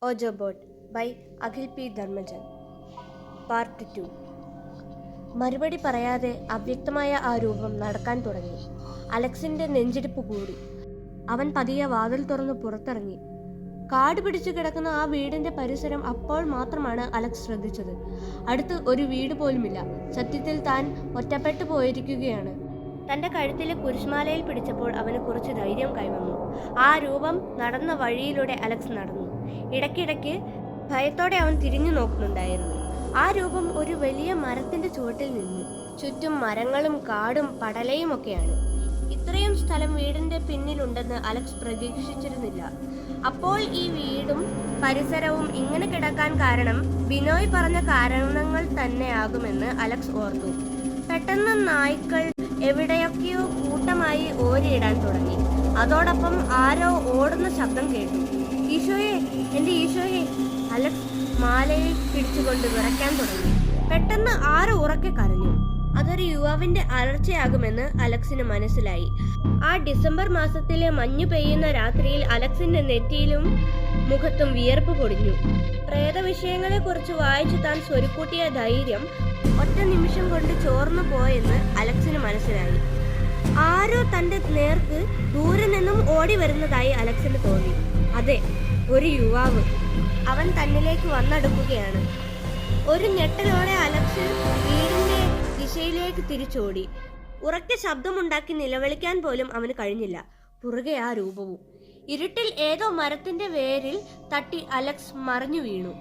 ഓജോബോട്ട് by Akhil P Dharmajan. Part 2. മറുപടി പറയാതെ അവ്യക്തമായ ആ രൂപം നടക്കാൻ തുടങ്ങി. അലക്സിന്റെ നെഞ്ചിടിപ്പ് കൂടി. അവൻ പതിയെ വാതിൽ തുറന്ന് പുറത്തിറങ്ങി. കാട് പിടിച്ചു കിടക്കുന്ന ആ വീടിന്റെ പരിസരം അപ്പോൾ മാത്രമാണ് അലക്സ് ശ്രദ്ധിച്ചത്. അടുത്ത് ഒരു വീട് പോലുമില്ല. സത്യത്തിൽ താൻ ഒറ്റപ്പെട്ടു പോയിരിക്കുകയാണ്. തന്റെ കഴുത്തിലെ കുരിശുമാലയിൽ പിടിച്ചപ്പോൾ അവന് കുറച്ച് ധൈര്യം കൈവന്നു. ആ രൂപം നടന്ന വഴിയിലൂടെ അലക്സ് നടന്നു. ഇടയ്ക്കിടയ്ക്ക് ഭയത്തോടെ അവൻ തിരിഞ്ഞു നോക്കുന്നുണ്ടായിരുന്നു. ആ രൂപം ഒരു വലിയ മരത്തിന്റെ ചുവട്ടിൽ നിന്നു. ചുറ്റും മരങ്ങളും കാടും പടലയും ഒക്കെയാണ്. ഇത്രയും സ്ഥലം വീടിന്റെ പിന്നിലുണ്ടെന്ന് അലക്സ് പ്രതീക്ഷിച്ചിരുന്നില്ല. അപ്പോൾ ഈ വീടും പരിസരവും ഇങ്ങനെ കിടക്കാൻ കാരണം ബിനോയ് പറഞ്ഞ കാരണങ്ങൾ തന്നെയാകുമെന്ന് അലക്സ് ഓർത്തു. പെട്ടെന്ന് നായ്ക്കൾ എവിടെയൊക്കെയോ കൂട്ടമായി ഓരിയിടാൻ തുടങ്ങി. അതോടൊപ്പം ആരോ ഓടുന്ന ശബ്ദം കേട്ടു. ഈശോയെ, എന്റെ ഈശോയെ! അലക്സ് മാലയിൽ പിടിച്ചുകൊണ്ട് വിറയ്ക്കാൻ തുടങ്ങി. പെട്ടെന്ന് ആരോ ഉറക്കെ കരഞ്ഞു. അതൊരു യുവാവിന്റെ അലർച്ചയാകുമെന്ന് അലക്സിന് മനസ്സിലായി. ആ ഡിസംബർ മാസത്തിലെ മഞ്ഞു പെയ്യുന്ന രാത്രിയിൽ അലക്സിന്റെ നെറ്റിയിലും മുഖത്തും വിയർപ്പ് പൊടിഞ്ഞു. പ്രേതവിഷയങ്ങളെ കുറിച്ച് വായിച്ചു താൻ സ്വരുക്കൂട്ടിയ ധൈര്യം ഒറ്റ നിമിഷം കൊണ്ട് ചോർന്നു പോയെന്ന് അലക്സിന് മനസ്സിലായി. ആരോ തന്റെ നേർക്ക് ദൂരെ നിന്നും ഓടി വരുന്നതായി അലക്സിന് തോന്നി. അതെ, ഒരു യുവാവ്. അവൻ തന്നിലേക്ക് വന്നടുക്കുകയാണ്. ഒരു ഞെട്ടലോടെ അലക്സ് വീടിന്റെ ദിശയിലേക്ക് തിരിച്ചോടി. ഉറക്കെ ശബ്ദമുണ്ടാക്കി നിലവിളിക്കാൻ പോലും അവന് കഴിഞ്ഞില്ല. പുറകെ ആ രൂപവും. ഇരുട്ടിൽ ഏതോ മരത്തിന്റെ വേരിൽ തട്ടി അലക്സ് മറിഞ്ഞു വീണു.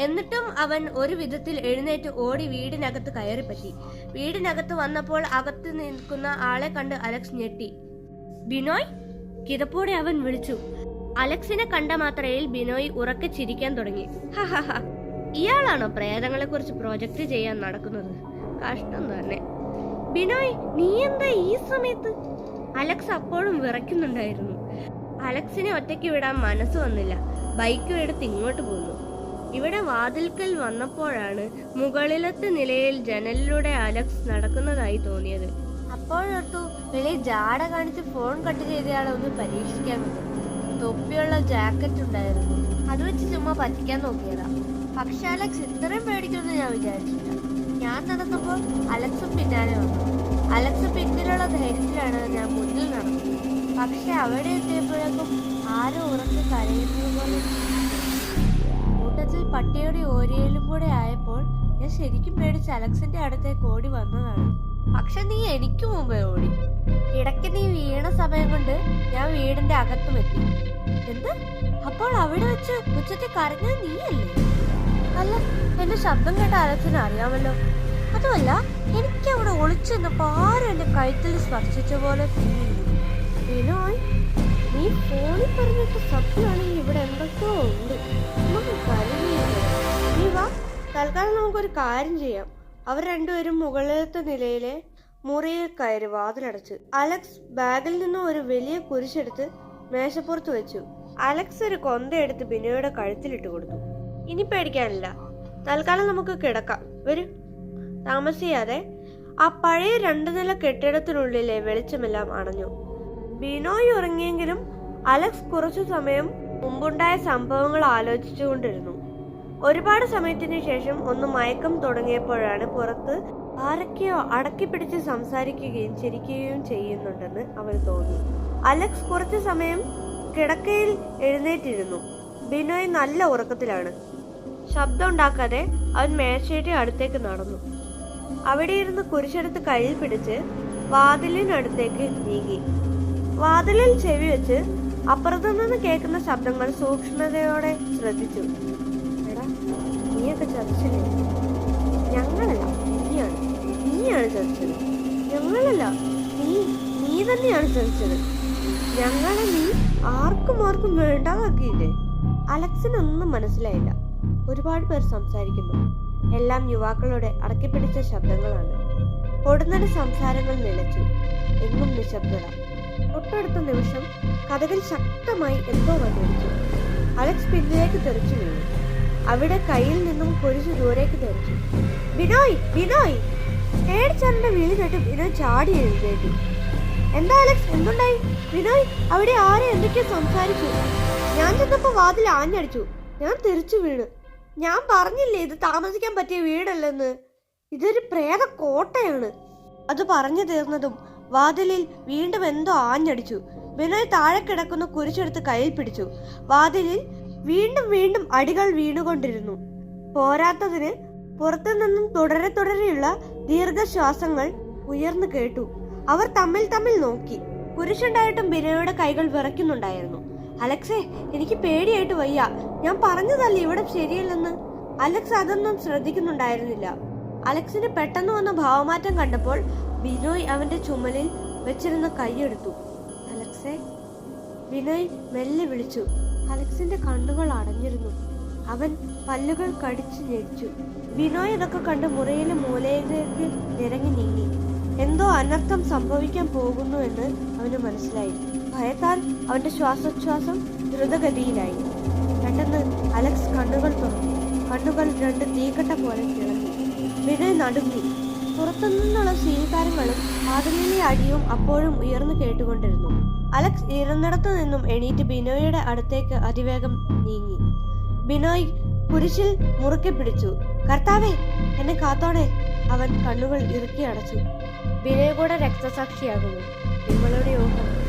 എന്നിട്ടും അവൻ ഒരു വിധത്തിൽ എഴുന്നേറ്റ് ഓടി വീടിനകത്ത് കയറിപ്പറ്റി. വീടിനകത്ത് വന്നപ്പോൾ അകത്ത് നിൽക്കുന്ന ആളെ കണ്ട് അലക്സ് ഞെട്ടി. ബിനോയ്! കിതപ്പോടെ അവൻ വിളിച്ചു. അലക്സിനെ കണ്ട മാത്രയിൽ ബിനോയ് ഉറക്കെ ചിരിക്കാൻ തുടങ്ങി. ഹഹഹ, ഇയാളാണോ പ്രേതങ്ങളെ കുറിച്ച് പ്രൊജക്ട് ചെയ്യാൻ നടക്കുന്നത്? കഷ്ടം തന്നെ. ബിനോയ്, നീ എന്താ ഈ സമയത്ത്? അലക്സ് അപ്പോഴും വിറയ്ക്കുന്നുണ്ടായിരുന്നു. അലക്സിനെ ഒറ്റയ്ക്ക് വിടാൻ മനസ്സ് വന്നില്ല. ബൈക്കും എടുത്ത് ഇങ്ങോട്ട് പോന്നു. ഇവിടെ വാതിൽക്കൽ വന്നപ്പോഴാണ് മുകളിലത്തെ നിലയിൽ ജനലിലൂടെ അലക്സ് നടക്കുന്നതായി തോന്നിയത്. അപ്പോഴോർത്തു വെളിയിൽ ജാട കാണിച്ച് ഫോൺ കട്ട് ചെയ്തയാളെ ഒന്ന് പരീക്ഷിക്കാൻ പറ്റും. തൊപ്പിയുള്ള ജാക്കറ്റ് ഉണ്ടായിരുന്നു. അത് വെച്ച് ചുമ്മാ പറ്റിക്കാൻ നോക്കിയതാ. പക്ഷെ അലക്സ് ഇത്രയും പേടിക്കുമെന്ന് ഞാൻ വിചാരിച്ചില്ല. ഞാൻ നടന്നപ്പോൾ അലക്സും പിന്നാലെ വന്നു. അലക്സ് പിന്നിലുള്ള ധൈര്യത്തിലാണ് ഞാൻ മുന്നിൽ നടന്നത്. പക്ഷെ അവിടെ എത്തിയപ്പോഴേക്കും ആരോ ഉറച്ച് കരയുന്നത് പോലെ. കൂട്ടത്തിൽ പട്ടിയുടെ ഓരിയലും കൂടെ ആയപ്പോൾ ഞാൻ ശരിക്കും പേടിച്ച് അലക്സിന്റെ അടുത്തേക്ക് ഓടി വന്നതാണ്. പക്ഷെ നീ എനിക്ക് മുമ്പേ ഓടി. ഇടയ്ക്ക് നീ വീണ സമയം കൊണ്ട് ഞാൻ വീടിന്റെ അകത്തും എത്തി. എന്ത്? അപ്പോൾ അവിടെ വെച്ച് ഉച്ചത്തിൽ കരഞ്ഞ നീയല്ലേ? അല്ല, എന്റെ ശബ്ദം കേട്ട അലക്സിനെ അറിയാമല്ലോ. അതുമല്ല, എനിക്ക് അവിടെ ഒളിച്ചു നിന്നപ്പോ ആരും എന്റെ കഴുത്തിൽ സ്പർശിച്ച പോലെ ഫീൽ. ബിനോയ്, നീ ഫോണിൽ പറഞ്ഞിട്ട് സത്യമാണെങ്കിൽ ഇവിടെ എന്തൊക്കെയോ ഉണ്ട്. നമുക്ക് കരഞ്ഞില്ല. നീ വാ, തൽക്കാലം നമുക്കൊരു കാര്യം ചെയ്യാം. അവർ രണ്ടുപേരും മുകളിലത്തെ നിലയിലെ മുറിയിൽ കയറി വാതിലടച്ചു. അലക്സ് ബാഗിൽ നിന്ന് ഒരു വലിയ കുരിശെടുത്ത് മേശപ്പുറത്ത് വെച്ചു. അലക്സ് ഒരു കൊന്തയെടുത്ത് ബിനോയുടെ കഴുത്തിലിട്ട് കൊടുത്തു. ഇനി പേടിക്കാനില്ല, തൽക്കാലം നമുക്ക് കിടക്കാം. വരും. താമസിയാതെ ആ പഴയ 2 നില കെട്ടിടത്തിനുള്ളിലെ വെളിച്ചമെല്ലാം അണഞ്ഞു. ബിനോയ് ഉറങ്ങിയെങ്കിലും അലക്സ് കുറച്ചു സമയം മുമ്പുണ്ടായ സംഭവങ്ങൾ ആലോചിച്ചുകൊണ്ടിരുന്നു. ഒരുപാട് സമയത്തിന് ശേഷം ഒന്ന് മയക്കം തുടങ്ങിയപ്പോഴാണ് പുറത്ത് ആരൊക്കെയോ അടക്കി പിടിച്ച് സംസാരിക്കുകയും ചിരിക്കുകയും ചെയ്യുന്നുണ്ടെന്ന് അവന് തോന്നി. അലക്സ് കുറച്ചു സമയം കിടക്കയിൽ എഴുന്നേറ്റിരുന്നു. ബിനോയ് നല്ല ഉറക്കത്തിലാണ്. ശബ്ദം ഉണ്ടാക്കാതെ അവൻ മേശയുടെ അടുത്തേക്ക് നടന്നു. അവിടെ ഇരുന്ന് കുരിശെടുത്ത് കയ്യിൽ പിടിച്ച് വാതിലിനടുത്തേക്ക് നീങ്ങി. വാതിലിൽ ചെവി വെച്ച് അപ്പുറത്തു നിന്ന് കേൾക്കുന്ന ശബ്ദങ്ങൾ സൂക്ഷ്മതയോടെ ശ്രദ്ധിച്ചു. എടാ, നീയൊക്കെ ചതിച്ചില്ലേ? ഞങ്ങളല്ല, നീയാണ് ചതിച്ചത്. ഞങ്ങളല്ല, നീ തന്നെയാണ് ചതിച്ചത്. ഞങ്ങളെ നീ ആർക്കും വേണ്ടാതാക്കിയില്ലേ? അലക്സിനൊന്നും മനസ്സിലായില്ല. ഒരുപാട് പേർ സംസാരിക്കുന്നു. എല്ലാം യുവാക്കളുടെ അടക്കിപ്പിടിച്ച ശബ്ദങ്ങളാണ്. പൊടുന്നനെ സംസാരങ്ങൾ നിലച്ചു. എങ്ങും നിശബ്ദത. തൊട്ടടുത്ത നിമിഷം കഥകൾ ശക്തമായി എന്തോ വന്നിടിച്ചു. അലക്സ് പിന്നിലേക്ക് തെറിച്ചു വീണു. അവിടെ കയ്യിൽ നിന്നും കുരിശ് ദൂരേക്ക് തെറിച്ചു. ബിനോയ്! ബിനോയ്! പേടിച്ചറിന്റെ വിളി കേട്ട് ബിനോയ് ചാടി എഴുന്നേറ്റു. എന്താ അലക്സ്, എന്തുണ്ടായി? ബിനോയ്, അവിടെ ആരെ എന്തൊക്കെയോ സംസാരിച്ചു. ഞാൻ ചെന്നപ്പോ വാതിൽ ആഞ്ഞടിച്ചു. ഞാൻ തെറിച്ചു വീണ്. ഞാൻ പറഞ്ഞില്ലേ ഇത് താമസിക്കാൻ പറ്റിയ വീടല്ലെന്ന്. ഇതൊരു പ്രേത കോട്ടയാണ്. അത് പറഞ്ഞു തീർന്നതും വാതിലിൽ വീണ്ടും എന്തോ ആഞ്ഞടിച്ചു. ബിനോയ് താഴെ കിടക്കുന്ന കുരിശെടുത്ത് കയ്യിൽ പിടിച്ചു. വാതിലിൽ വീണ്ടും വീണ്ടും അടികൾ വീണുകൊണ്ടിരുന്നു. പോരാത്തതിന് പുറത്തു നിന്നും തുടരെയുള്ള ദീർഘശ്വാസങ്ങൾ ഉയർന്നു കേട്ടു. അവർ തമ്മിൽ തമ്മിൽ നോക്കി. കുരിശുണ്ടായിട്ടും ബിനോയുടെ കൈകൾ വിറയ്ക്കുന്നുണ്ടായിരുന്നു. അലക്സേ, എനിക്ക് പേടിയായിട്ട് വയ്യ. ഞാൻ പറഞ്ഞതല്ലേ ഇവിടെ ശരിയല്ലെന്ന്. അലക്സ് അതൊന്നും ശ്രദ്ധിക്കുന്നുണ്ടായിരുന്നില്ല. അലക്സിന് പെട്ടെന്ന് വന്ന ഭാവമാറ്റം കണ്ടപ്പോൾ ബിനോയ് അവന്റെ ചുമലിൽ വെച്ചിരുന്ന കൈയെടുത്തു. അലക്സേ, ബിനോയ് മെല്ലെ വിളിച്ചു. അലക്സിന്റെ കണ്ണുകൾ അടഞ്ഞിരുന്നു. അവൻ പല്ലുകൾ കടിച്ചു ഞെരിച്ചു. ബിനോയ് ഇതൊക്കെ കണ്ട് മുറിയിലെ മൂലയിലേക്ക് നിരങ്ങി നീങ്ങി. എന്തോ അനർത്ഥം സംഭവിക്കാൻ പോകുന്നു എന്ന് അവന് മനസ്സിലായി. ഭയത്താൽ അവന്റെ ശ്വാസോച്ഛ്വാസം ദ്രുതഗതിയിലായി. പെട്ടെന്ന് അലക്സ് കണ്ണുകൾ തുറന്നു. കണ്ണുകൾ രണ്ട് തീക്കട്ട പോലെ തിളങ്ങി. ബിനോയ് നടുങ്ങി. പുറത്തുനിന്നുള്ള സ്വീകാരങ്ങളും വാതിലിലെ അടിയും അപ്പോഴും ഉയർന്നു കേട്ടുകൊണ്ടിരുന്നു. അലക്സ് ഇരുന്നിടത്തു നിന്നും എണീറ്റ് ബിനോയുടെ അടുത്തേക്ക് അതിവേഗം നീങ്ങി. ബിനോയ് കുരിശിൽ മുറുക്കെ പിടിച്ചു. കർത്താവേ, എന്നെ കാത്തോടെ. അവൻ കണ്ണുകൾ ഇറുക്കി അടച്ചു. ബിനോയ് കൂടെ രക്തസാക്ഷിയാകുന്നു. നിങ്ങളുടെ ഊഹം